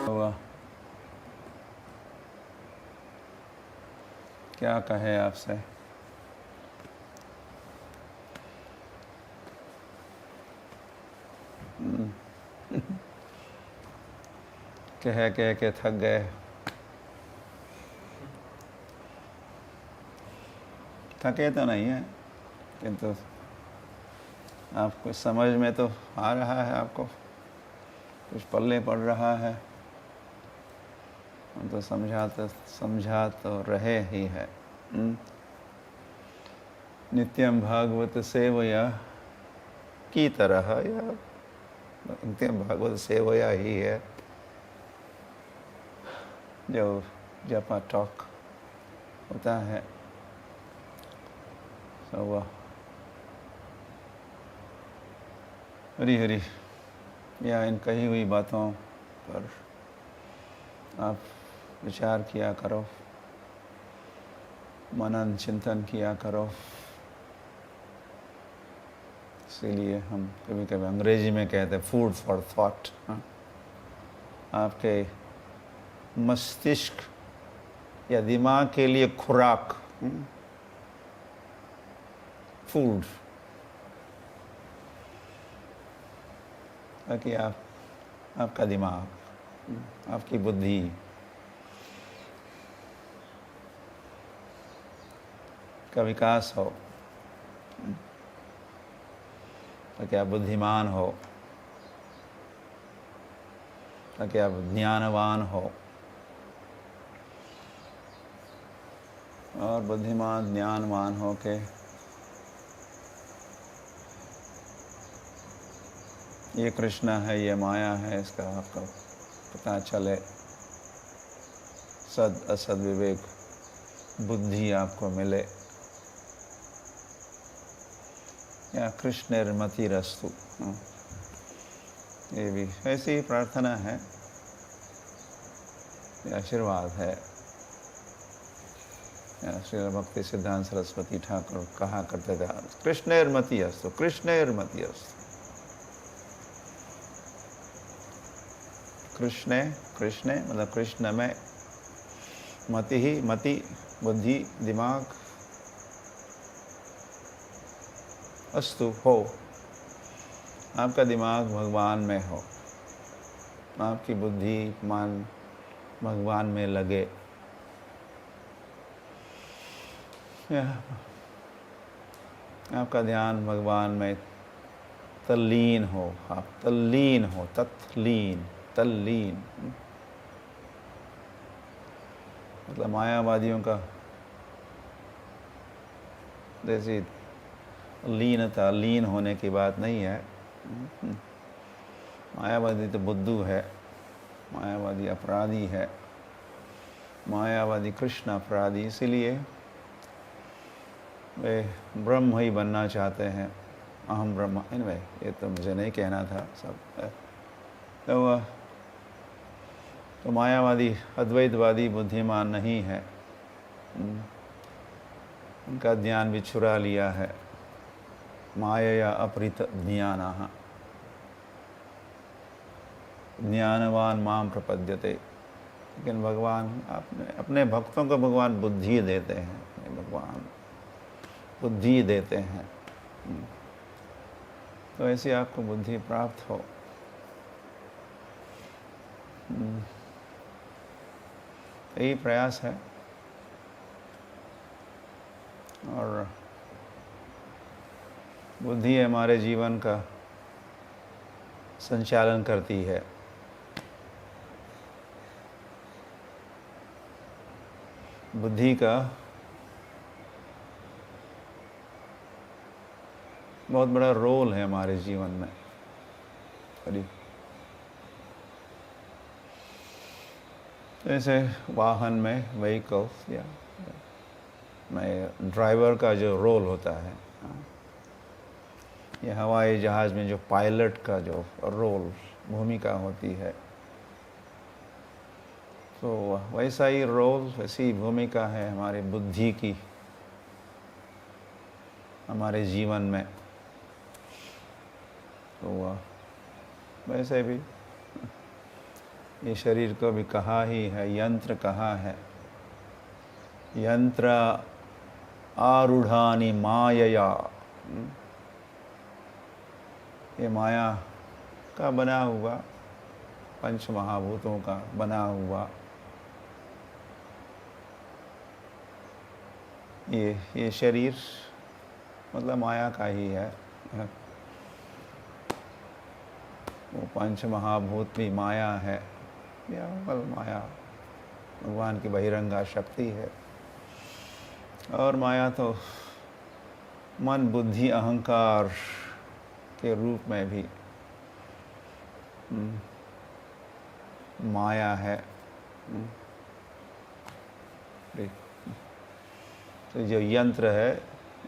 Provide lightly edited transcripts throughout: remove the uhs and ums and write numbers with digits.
हुआ क्या कहे आपसे। कह के थक गए। थके तो नहीं है, किंतु आपको समझ में तो आ रहा है, आपको कुछ पल्ले पड़ रहा है। हम तो समझा तो रहे ही है। नित्यम भागवत सेवया की तरह, या नित्यम भागवत सेवया ही है जो जपा टॉक होता है। सब हरी हरी, या इन कही हुई बातों पर आप विचार किया करो, मनन चिंतन किया करो। इसीलिए हम कभी कभी अंग्रेजी में कहते हैं फूड फॉर थॉट। आपके मस्तिष्क या दिमाग के लिए खुराक, फूड, ताकि आपका दिमाग, आपकी बुद्धि का विकास हो, ताकि आप बुद्धिमान हो, ताकि आप ज्ञानवान हो। और बुद्धिमान ज्ञानवान हो के ये कृष्ण है, ये माया है, इसका आपको पता चले। सद असद विवेक बुद्धि आपको मिले। या कृष्णर्मतिरस्तु, ये भी ऐसी ही प्रार्थना है, ये आशीर्वाद है। श्री भक्ति सिद्धांत सरस्वती ठाकुर कहा करते थे, कृष्णर्मतिरस्तु, कृष्णर्मतिरस्तु। कृष्ण कृष्ण मतलब कृष्ण में, मति ही मति, बुद्धि, दिमाग, अस्तु हो, आपका दिमाग भगवान में हो, आपकी बुद्धि मान भगवान में लगे। आपका ध्यान भगवान में तल्लीन हो, आप तल्लीन हो, तत्लीन, तल्लीन। मतलब मायावादियों का जैसी लीनता, लीन होने की बात नहीं है। मायावादी तो बुद्धू है, मायावादी अपराधी है, मायावादी कृष्ण अपराधी। इसीलिए वे ब्रह्म ही बनना चाहते हैं, अहम ब्रह्म। एनीवे, ये तो मुझे नहीं कहना था सब। तो मायावादी, अद्वैतवादी बुद्धिमान नहीं है, उनका ज्ञान भी चुरा लिया है। मायया अपहृत ज्ञानः ज्ञानवान माम प्रपद्यते। लेकिन भगवान अपने भक्तों को भगवान बुद्धि देते हैं, भगवान बुद्धि देते हैं। तो ऐसी आपको बुद्धि प्राप्त हो। यही प्रयास है। और बुद्धि हमारे जीवन का संचालन करती है। बुद्धि का बहुत बड़ा रोल है हमारे जीवन में। जैसे वाहन में, व्हीकल्स, या में ड्राइवर का जो रोल होता है, या हवाई जहाज़ में जो पायलट का जो रोल, भूमिका होती है, तो वैसा ही रोल, वैसी भूमिका है हमारी बुद्धि की हमारे जीवन में। तो वैसे भी ये शरीर को भी कहा ही है, यंत्र कहा है। यंत्र आरूढ़ानि मायया, ये माया का बना हुआ, पंच महाभूतों का बना हुआ ये शरीर मतलब माया का ही है। वो पंच महाभूत भी माया है, या माया भगवान की बहिरंगा शक्ति है। और माया तो मन बुद्धि अहंकार के रूप में भी माया है। तो जो यंत्र है,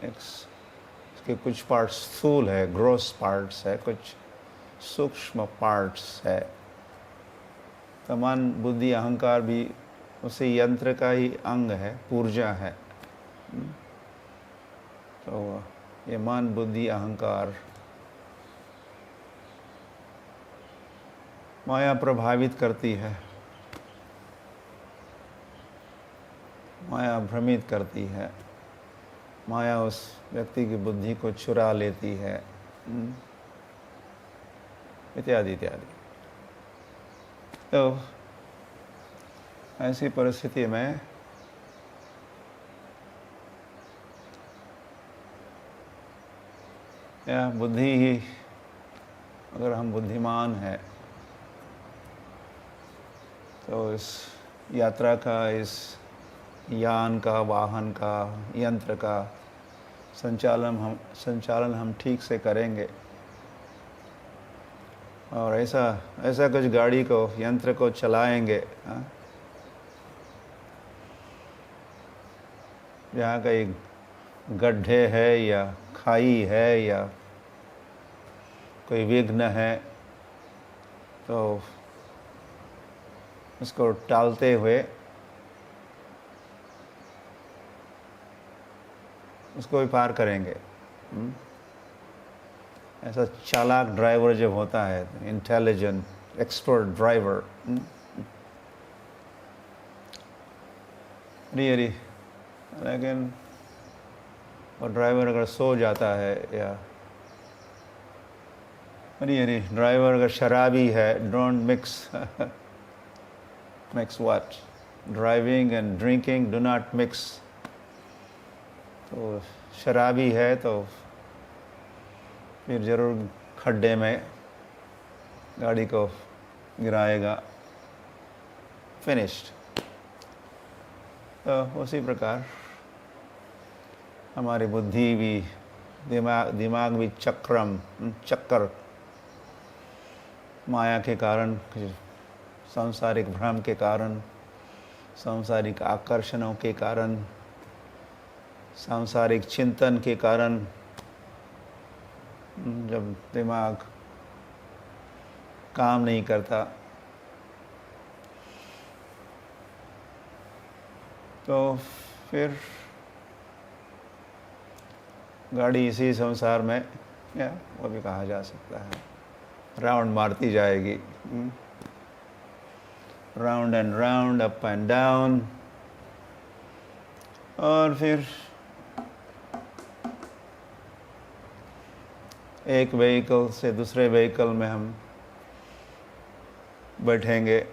इसके कुछ पार्ट्स स्थूल है, ग्रॉस पार्ट्स है, कुछ सूक्ष्म पार्ट्स है। तो मन बुद्धि अहंकार भी उसी यंत्र का ही अंग है, ऊर्जा है। तो ये मन बुद्धि अहंकार माया प्रभावित करती है, माया भ्रमित करती है, माया उस व्यक्ति की बुद्धि को चुरा लेती है, इत्यादि इत्यादि। तो ऐसी परिस्थिति में या बुद्धि ही, अगर हम बुद्धिमान हैं तो इस यात्रा का, इस यान का, वाहन का, यंत्र का संचालन हम ठीक से करेंगे। और ऐसा कुछ गाड़ी को, यंत्र को चलाएंगे जहाँ कहीं गड्ढे है या खाई है या कोई विघ्न है, तो उसको टालते हुए उसको भी पार करेंगे। ऐसा चालाक ड्राइवर जब होता है, इंटेलिजेंट एक्सपर्ट ड्राइवर, रियली, लेकिन वो ड्राइवर अगर सो जाता है या रियली ड्राइवर अगर शराबी है, don't mix what, driving and drinking do not mix. तो शराबी है तो फिर ज़रूर खड्डे में गाड़ी को गिराएगा, फिनिश्ड। तो उसी प्रकार हमारी बुद्धि भी, दिमाग भी चक्कर माया के कारण, सांसारिक भ्रम के कारण, सांसारिक आकर्षणों के कारण, सांसारिक चिंतन के कारण, जब दिमाग काम नहीं करता तो फिर गाड़ी इसी संसार में, या वो भी कहा जा सकता है, राउंड मारती जाएगी, round and round, up and down. और फिर एक व्हीकल से दूसरे व्हीकल में हम बैठेंगे,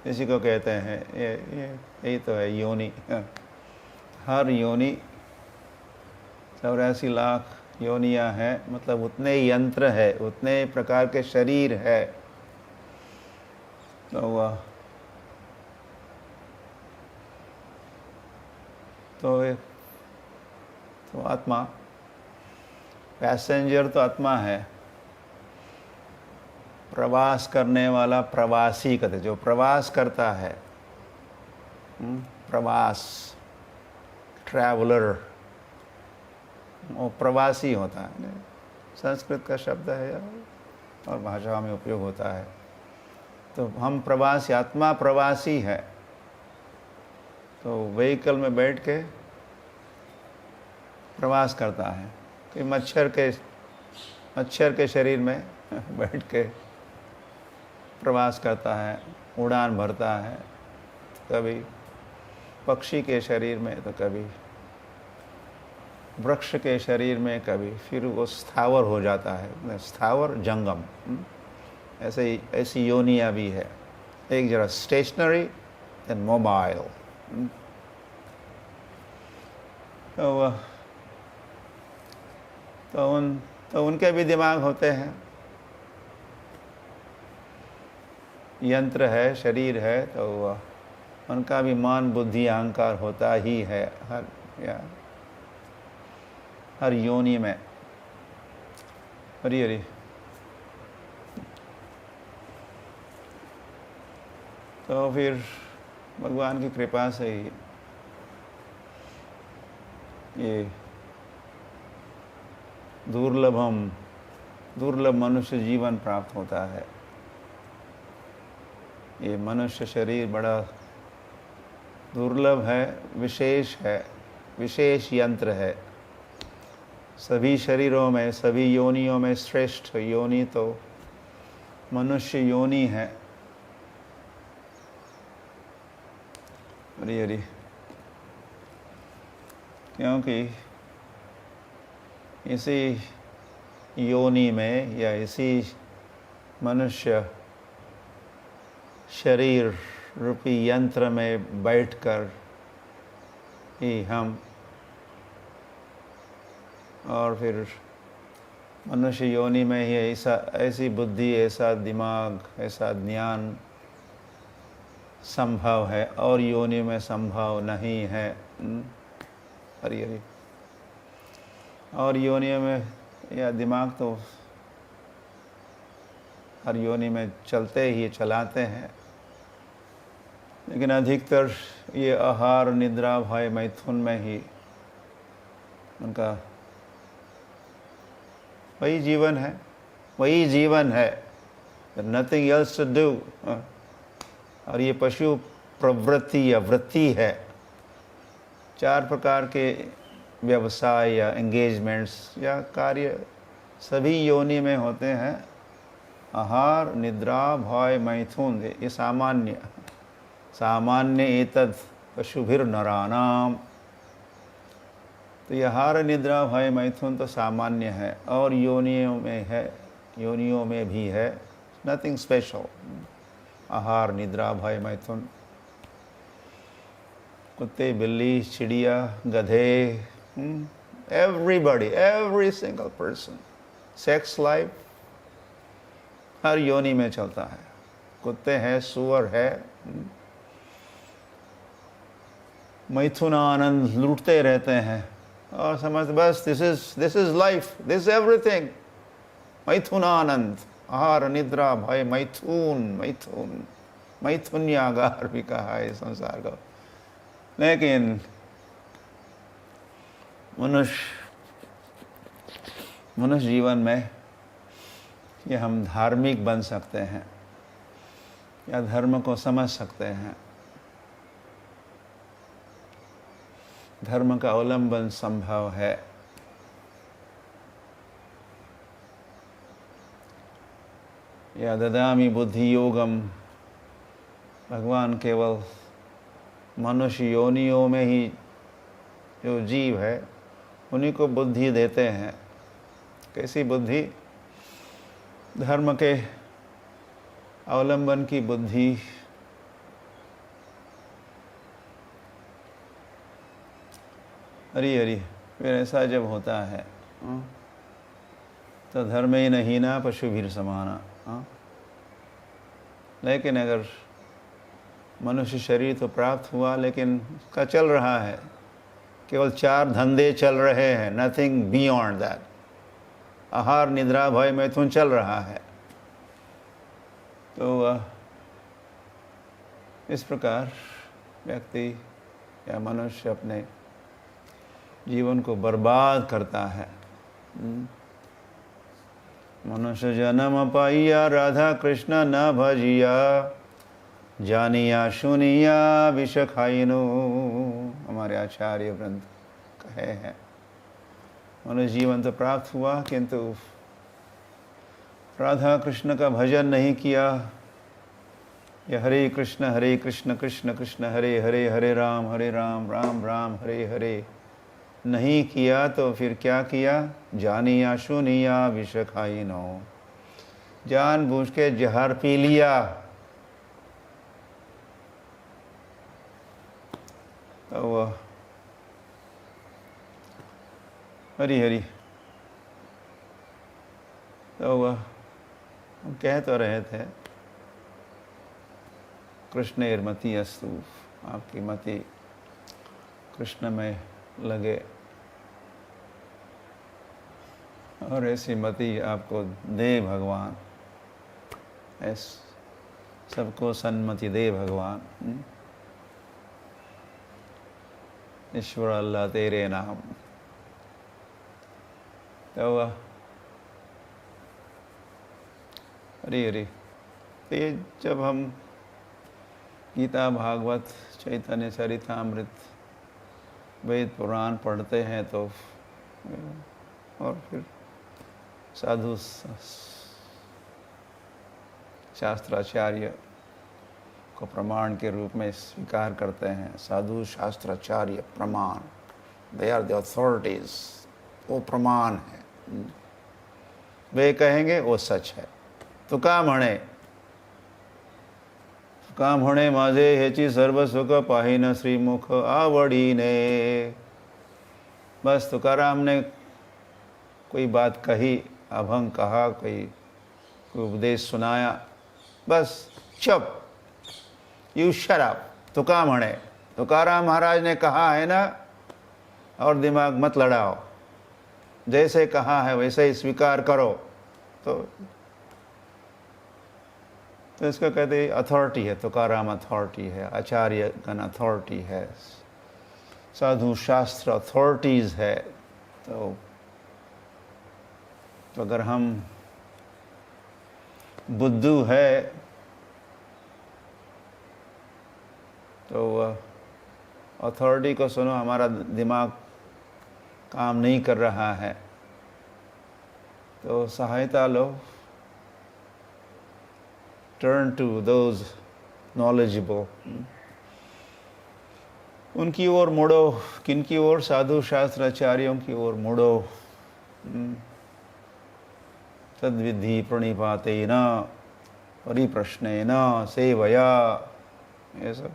इसी को कहते हैं, यही तो है योनि। हर योनि 84 लाख योनियाँ हैं, मतलब उतने यंत्र है, उतने प्रकार के शरीर है। तो आत्मा, पैसेंजर तो आत्मा है, प्रवास करने वाला प्रवासी कहते, जो प्रवास करता है, प्रवास, ट्रैवलर, वो प्रवासी होता है। संस्कृत का शब्द है और भाषाओं में उपयोग होता है। तो हम प्रवासी, आत्मा प्रवासी है। तो व्हीकल में बैठ के प्रवास करता है कि मच्छर के शरीर में बैठ के प्रवास करता है, उड़ान भरता है, कभी पक्षी के शरीर में तो कभी वृक्ष के शरीर में, कभी फिर वो स्थावर हो जाता है, स्थावर जंगम। ऐसे ही ऐसी योनियाँ भी है, एक जरा स्टेशनरी एंड मोबाइल। तो उनके भी दिमाग होते हैं, यंत्र है, शरीर है, तो उनका भी मान बुद्धि अहंकार होता ही है हर योनि में। हरी हरी। तो फिर भगवान की कृपा से ही ये दुर्लभ मनुष्य जीवन प्राप्त होता है। ये मनुष्य शरीर बड़ा दुर्लभ है, विशेष है, विशेष यंत्र है। सभी शरीरों में, सभी योनियों में श्रेष्ठ योनि तो मनुष्य योनि है। हरी हरी। क्योंकि इसी योनि में या इसी मनुष्य शरीर रूपी यंत्र में बैठकर ही हम, और फिर मनुष्य योनि में ही ऐसी बुद्धि, ऐसा दिमाग, ऐसा ज्ञान संभव है, और योनि में संभव नहीं है। हरी हरी। और योनि में या दिमाग तो हर योनि में चलाते हैं, लेकिन अधिकतर ये आहार, निद्रा, भय, मैथुन में ही उनका वही जीवन है, नथिंग एल्स टू डू। और ये पशु प्रवृत्ति या वृत्ति है। 4 प्रकार के व्यवसाय या एंगेजमेंट्स या कार्य सभी योनि में होते हैं। आहार, निद्रा, भय, मैथुन, ये सामान्य एतद् पशुभिर्नराणाम। तो ये आहार, निद्रा, भय, मैथुन तो सामान्य है, और योनियों में भी है, नथिंग स्पेशल। आहार, निद्रा, भय, मैथुन, कुत्ते, बिल्ली, चिड़िया, गधे, everybody, every single person. Sex life हर योनि में चलता है। कुत्ते हैं, सुअर है, मैथुन आनंद लूटते रहते हैं और समझ बस this is life, this is everything. मैथुन आनंद, आहार, निद्रा, भय, मैथुन्यागार भी कहा है संसार को। लेकिन मनुष्य जीवन में ये हम धार्मिक बन सकते हैं या धर्म को समझ सकते हैं, धर्म का अवलंबन संभव है। या ददामि बुद्धि योगम, भगवान केवल मनुष्य योनियों में ही जो जीव है उन्हीं को बुद्धि देते हैं। कैसी बुद्धि? धर्म के अवलंबन की बुद्धि। हरी हरी। फिर ऐसा जब होता है तो धर्म ही नहीं ना पशु भीर समाना। लेकिन अगर मनुष्य शरीर तो प्राप्त हुआ, लेकिन का चल रहा है, केवल 4 धंधे चल रहे हैं, नथिंग बियॉन्ड दैट। आहार, निद्रा, भय, मैथुन चल रहा है। तो इस प्रकार व्यक्ति या मनुष्य अपने जीवन को बर्बाद करता है। मनुष्य जन्म पाइया, राधा कृष्ण न भजिया, जानिया सुनिया विष खाइनो। हमारे आचार्य वृंद कहे हैं, मनुष्य जीवन तो प्राप्त हुआ, किंतु राधा कृष्ण का भजन नहीं किया, ये हरे कृष्ण कृष्ण कृष्ण हरे हरे, हरे राम राम राम हरे हरे नहीं किया तो फिर क्या किया? जानिया सुनिया विष खाई नो, जानबूझ के जहर पी लिया। तो वह हरी हरी, तो वह हम कह तो रहे थे कृष्ण मति अस्तु, आपकी मति कृष्ण में लगे और ऐसी मति आपको दे भगवान, सबको सन्मति दे भगवान। ईश्वर अल्लाह तेरे नाम। तो हरी हरी, तो ये जब हम गीता भागवत चैतन्य चरितामृत वेद पुराण पढ़ते हैं तो और फिर साधु शास्त्राचार्य को प्रमाण के रूप में स्वीकार करते हैं। साधु शास्त्राचार्य प्रमाण, दे आर द अथॉरिटीज, वो प्रमाण है, वे कहेंगे वो सच है। तुका म्हणे माझे हेची सर्व सुख पाहिन श्रीमुख आवडीने। बस तुकाराम ने कोई बात कही, अभंग कहा, कोई उपदेश सुनाया, बस चुप, यू शट अप। तुका म्हणे, तुकाराम महाराज ने कहा है ना, और दिमाग मत लड़ाओ, जैसे कहा है वैसे ही स्वीकार करो। तो इसको कहते हैं अथॉरिटी है, तुकाराम अथॉरिटी है, आचार्य गण अथॉरिटी है, साधु शास्त्र अथॉरिटीज है। तो अगर हम बुद्धू है तो अथॉरिटी को सुनो, हमारा दिमाग काम नहीं कर रहा है तो सहायता लो, टर्न टू दोज नॉलेजेबल, उनकी ओर मुड़ो। किनकी ओर? साधु शास्त्राचार्यों की ओर मुड़ो। तद्विधि प्रणिपातेन परिप्रश्नेन सेवया, ये सब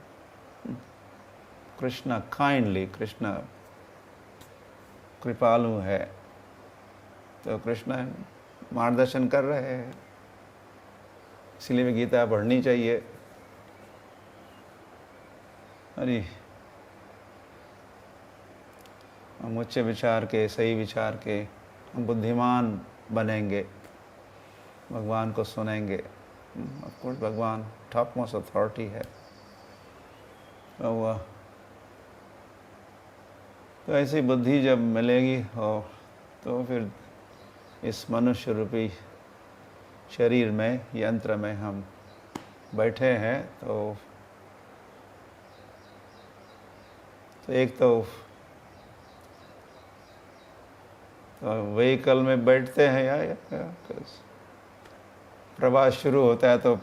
कृष्ण काइंडली, कृष्ण कृपालु है, तो कृष्ण मार्गदर्शन कर रहे हैं, इसलिए भी गीता पढ़नी चाहिए। अरे हम उच्च विचार के, सही विचार के, हम बुद्धिमान बनेंगे, भगवान को सुनेंगे। ऑफ कोर्स भगवान टॉप मोस्ट अथॉरिटी है। तो ऐसी बुद्धि जब मिलेगी हो तो फिर इस मनुष्य रूपी शरीर में, यंत्र में हम बैठे हैं, तो एक तो व्हीकल में बैठते हैं या प्रवास शुरू होता है तो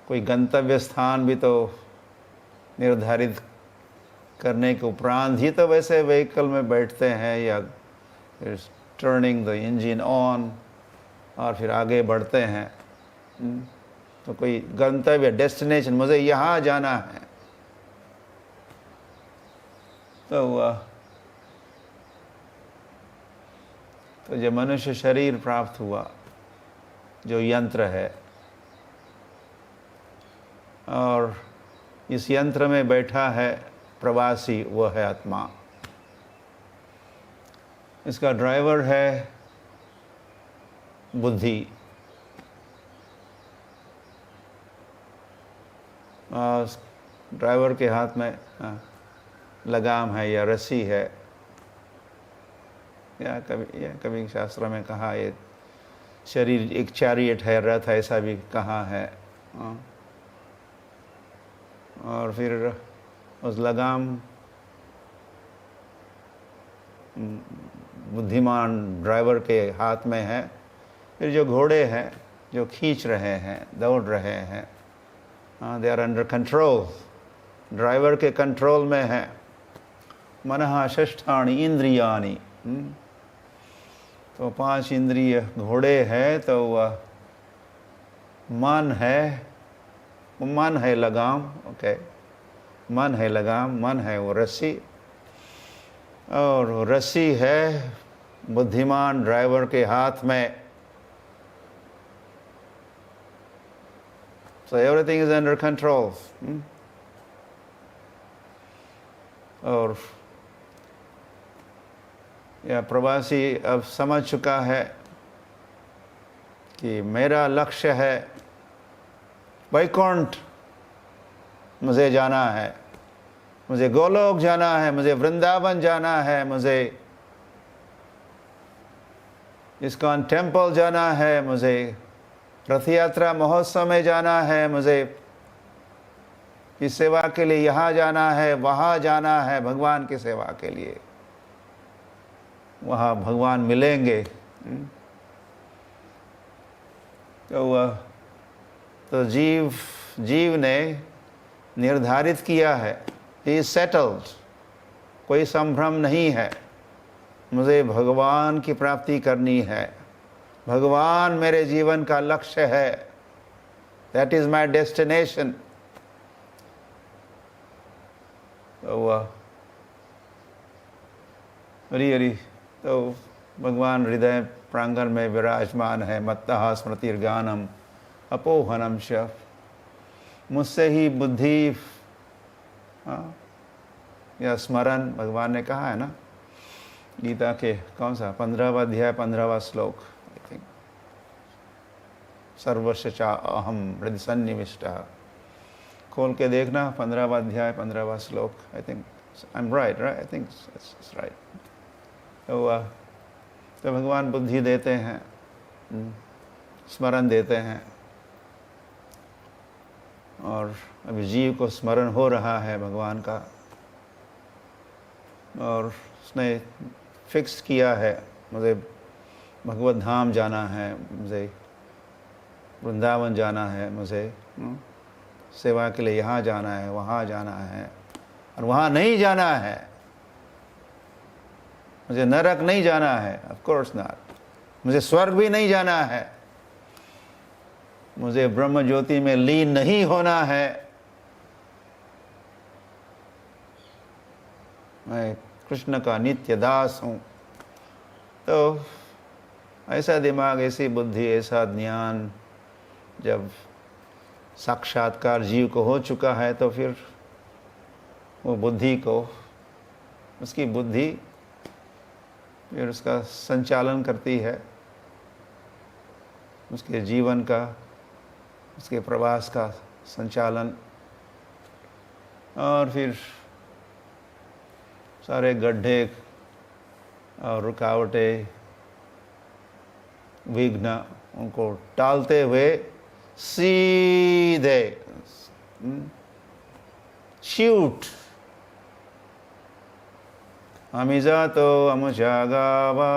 कोई गंतव्य स्थान भी तो निर्धारित करने के उपरांत ही तो वैसे व्हीकल में बैठते हैं, या टर्निंग द इंजन ऑन और फिर आगे बढ़ते हैं। तो कोई गंतव्य, डेस्टिनेशन, मुझे यहाँ जाना है, तो जब मनुष्य शरीर प्राप्त हुआ, जो यंत्र है, और इस यंत्र में बैठा है प्रवासी, वो है आत्मा। इसका ड्राइवर है बुद्धि, ड्राइवर के हाथ में लगाम है या रस्सी है, या कभी शास्त्र में कहा ये शरीर एक चैरियट है, रथ, ऐसा भी कहा है। और फिर उस लगाम बुद्धिमान ड्राइवर के हाथ में है। फिर जो घोड़े हैं जो खींच रहे हैं, दौड़ रहे हैं, they are under control, driver के कंट्रोल में है। मनः षष्ठानि इंद्रियाणि, तो 5 इंद्रिय घोड़े है, तो वह मन है, मन है लगाम, ओके, मन है लगाम, मन है वो रस्सी, और रस्सी है बुद्धिमान ड्राइवर के हाथ में। So everything is under control. और यह प्रवासी अब समझ चुका है कि मेरा लक्ष्य है वैकुंठ, मुझे जाना है, मुझे गोलोक जाना है, मुझे वृंदावन जाना है, मुझे इस्कॉन टेम्पल जाना है, मुझे रथ यात्रा महोत्सव में जाना है, मुझे इस सेवा के लिए यहाँ जाना है, वहाँ जाना है, भगवान की सेवा के लिए। वहाँ भगवान मिलेंगे। तो जीव ने निर्धारित किया है, ही इज सेटल्ड, कोई संभ्रम नहीं है, मुझे भगवान की प्राप्ति करनी है, भगवान मेरे जीवन का लक्ष्य है, दैट इज माई डेस्टिनेशन। हरी तो भगवान हृदय प्रांगण में विराजमान है। मत्तः स्मृतिर्गानम अपोहनम च, मुझसे ही बुद्धि या स्मरण, भगवान ने कहा है ना गीता के कौन सा 15वां अध्याय 15वां श्लोक, आई थिंक, सर्वस्य च अहम हृदय सन्निविष्टः। खोल के देखना 15वां अध्याय 15वां श्लोक, I think I am right, I think it's right. तो भगवान बुद्धि देते हैं, स्मरण देते हैं, और अभी जीव को स्मरण हो रहा है भगवान का, और उसने फिक्स किया है मुझे भगवत धाम जाना है, मुझे वृंदावन जाना है, मुझे सेवा के लिए यहाँ जाना है, वहाँ जाना है, और वहाँ नहीं जाना है, मुझे नरक नहीं जाना है, ऑफ कोर्स नॉट, मुझे स्वर्ग भी नहीं जाना है, मुझे ब्रह्म ज्योति में लीन नहीं होना है, मैं कृष्ण का नित्य दास हूँ। तो ऐसा दिमाग, ऐसी बुद्धि, ऐसा ज्ञान जब साक्षात्कार जीव को हो चुका है, तो फिर वो बुद्धि को, उसकी बुद्धि फिर उसका संचालन करती है, उसके जीवन का, उसके प्रवास का संचालन, और फिर सारे गड्ढे और रुकावटें, विघ्न, उनको टालते हुए सीधे शूट, अमिजा तो अमुजा गावा,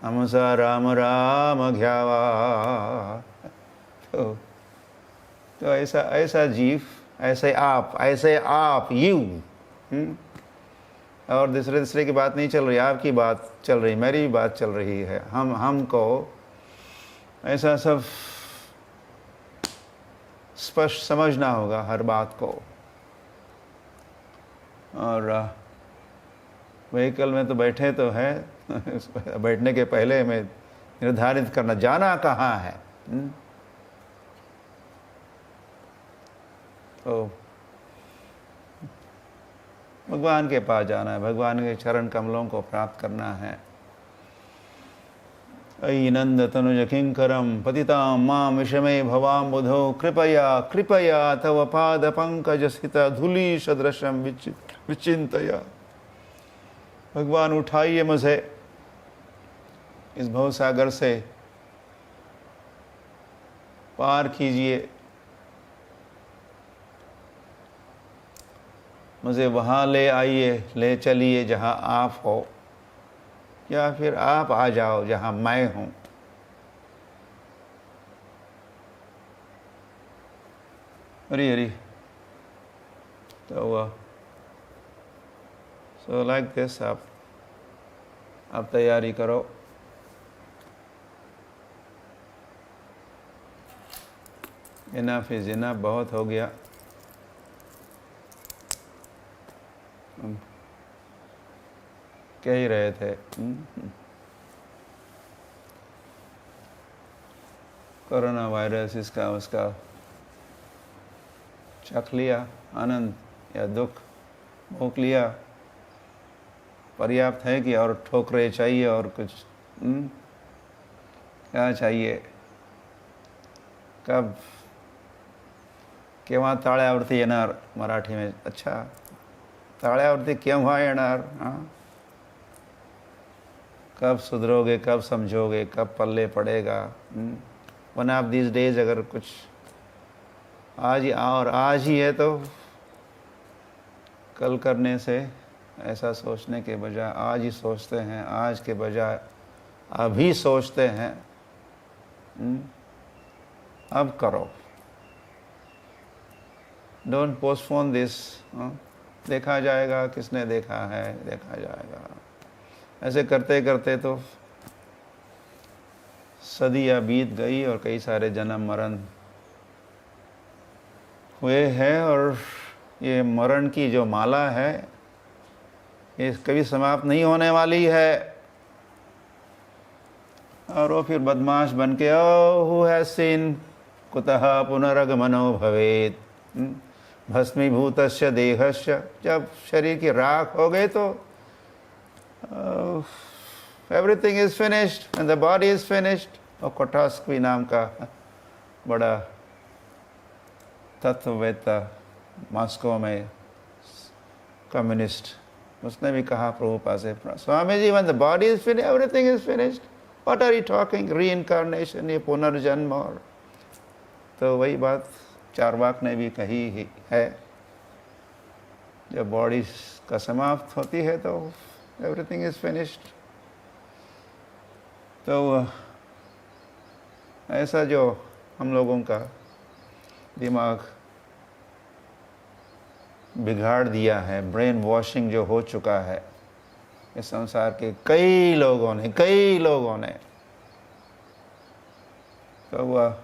अमुसा राम राम घ्यावा। तो ऐसा जीव, ऐसे आप यू, और दूसरे की बात नहीं चल रही, आपकी बात चल रही, मेरी भी बात चल रही है। हमको ऐसा सब स्पष्ट समझना होगा हर बात को। और व्हीकल में तो बैठे तो है, बैठने के पहले हमें निर्धारित करना जाना कहाँ है। तो भगवान के पास जाना है, भगवान के चरण कमलों को प्राप्त करना है। अयि नंद तनुज किंकरम पतितां मां विषमे भवां बुधो कृपया तव पाद पंकज स्थित धूलि सदृशम विचिंतया। भगवान उठाइए मुझे इस भवसागर से, पार कीजिए, मुझे वहाँ ले आइए, ले चलिए जहाँ आप हो, या फिर आप आ जाओ जहाँ मैं हूँ। हरी हरी। तो सो लाइक दिस, आप तैयारी करो। इनफ इज इनफ, बहुत हो गया। हम कह ही रहे थे कोरोना वायरस, इसका उसका चख लिया आनंद या दुख, भोग लिया। पर्याप्त है कि और ठोकरे चाहिए और कुछ? क्या चाहिए? कब केव्हा टाळ्यावरती येणार मराठी में? अच्छा, टाळ्यावरती केव्हा येणार? हाँ, कब सुधरोगे, कब समझोगे, कब पल्ले पड़ेगा? वन ऑफ दीज डेज अगर कुछ आज ही, और आज ही है तो कल करने से, ऐसा सोचने के बजाय आज ही सोचते हैं, आज के बजाय अभी सोचते हैं। अब करो, डोंट पोस्टपोन दिस। देखा जाएगा, किसने देखा है, देखा जाएगा। ऐसे करते करते तो सदियाँ बीत गई और कई सारे जन्म मरण हुए हैं, और ये मरण की जो माला है ये कभी समाप्त नहीं होने वाली है। और वो फिर बदमाश बन के हु हैज सीन कुतः पुनरगमनो भवेत, भस्मीभूतस्य देहस्य। जब शरीर की राख हो गए तो everything is finished and the body is finished. और कोटास्की नाम का बड़ा तत्ववेत्ता मॉस्को में, कम्युनिस्ट, उसने भी कहा प्रभुपाद से, Swami ji, when the body is finished, everything is finished. What are you talking? Reincarnation, ये पुनर्जन्म। और तो वही बात चार्वाक ने भी कही ही है, जब बॉडी का समाप्त होती है तो एवरीथिंग इज फिनिश्ड। तो ऐसा जो हम लोगों का दिमाग बिगाड़ दिया है, ब्रेन वॉशिंग जो हो चुका है इस संसार के कई लोगों ने, तो वह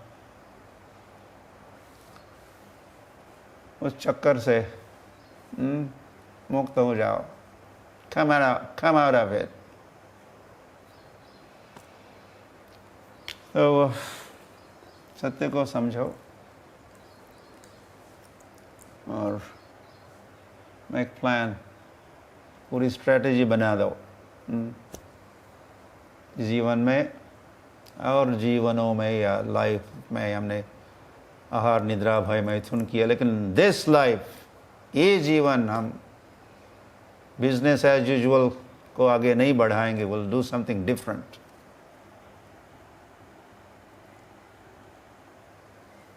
उस चक्कर से मुक्त हो जाओ। come out of it। तो सत्य को समझो और मेक प्लान, पूरी स्ट्रेटजी बना दो जीवन में और जीवनों में या लाइफ में। हमने आहार निद्रा भय मैथुन किया, लेकिन दिस लाइफ, ये जीवन, हम बिजनेस एज यूजुअल को आगे नहीं बढ़ाएंगे। Will do something different.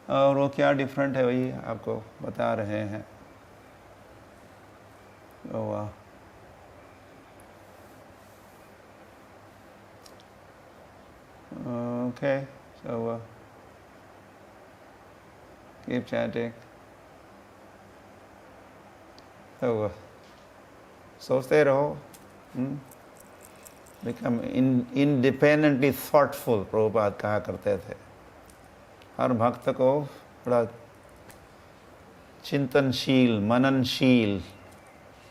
और वो क्या डिफरेंट है वही आपको बता रहे हैं। Okay, so keep chatting. तो सोचते रहो, become independently thoughtful, प्रभुपाद कहा करते थे। हर भक्त को बड़ा चिंतनशील, मननशील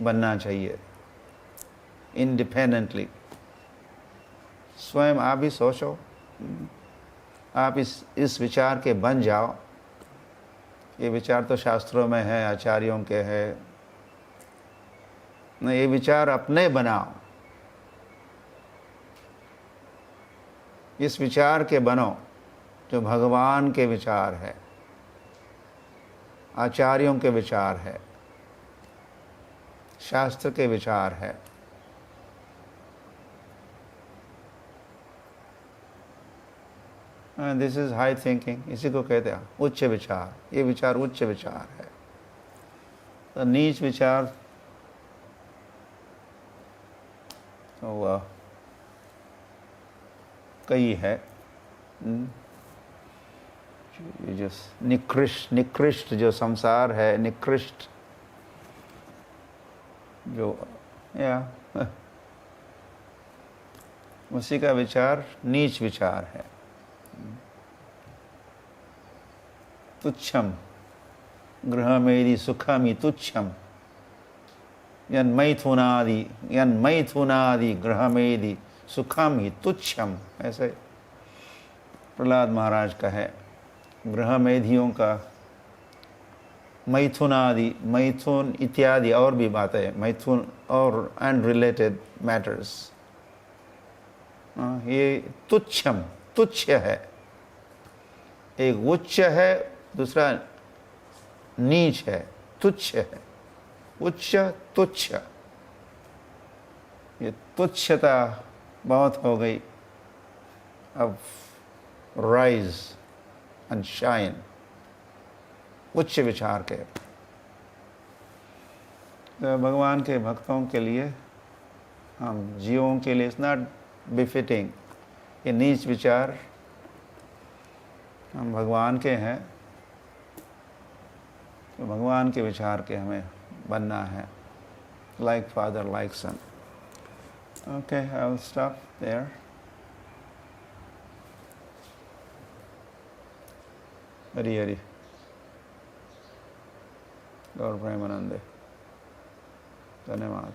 बनना चाहिए, इंडिपेंडेंटली। स्वयं आप भी सोचो, आप इस विचार के बन जाओ। ये विचार तो शास्त्रों में है, आचार्यों के है, नहीं, ये विचार अपने बनाओ। इस विचार के बनो जो भगवान के विचार है, आचार्यों के विचार है, शास्त्र के विचार है। दिस इज हाई थिंकिंग, इसी को कहते हैं उच्च विचार। ये विचार उच्च विचार है। तो नीच विचार तो कई है, ये जो निकृष्ट जो संसार है, निकृष्ट जो उसी का विचार नीच विचार है। तुच्छम गृहमेदि सुखमि तुच्छम यन्मैथुनादि गृहमेदि सुखम ही तुच्छम। ऐसे प्रहलाद महाराज का है, गृहमेधियों का, मैथुन इत्यादि और भी बातें, मैथुन और एंड रिलेटेड मैटर्स, ये तुच्छम, तुच्छ है। एक उच्च है, दूसरा नीच है, तुच्छ है। उच्च तुच्छ, ये तुच्छता बहुत हो गई। अब राइज एंड शाइन, उच्च विचार के। तो भगवान के भक्तों के लिए, हम जीवों के लिए इट्स नॉट बिफिटिंग ये नीच विचार। हम भगवान के हैं, तो भगवान के विचार के हमें बनना है, like father, like son. Okay, I will stop there. Hari Hari. Gaur Premanande. धन्यवाद।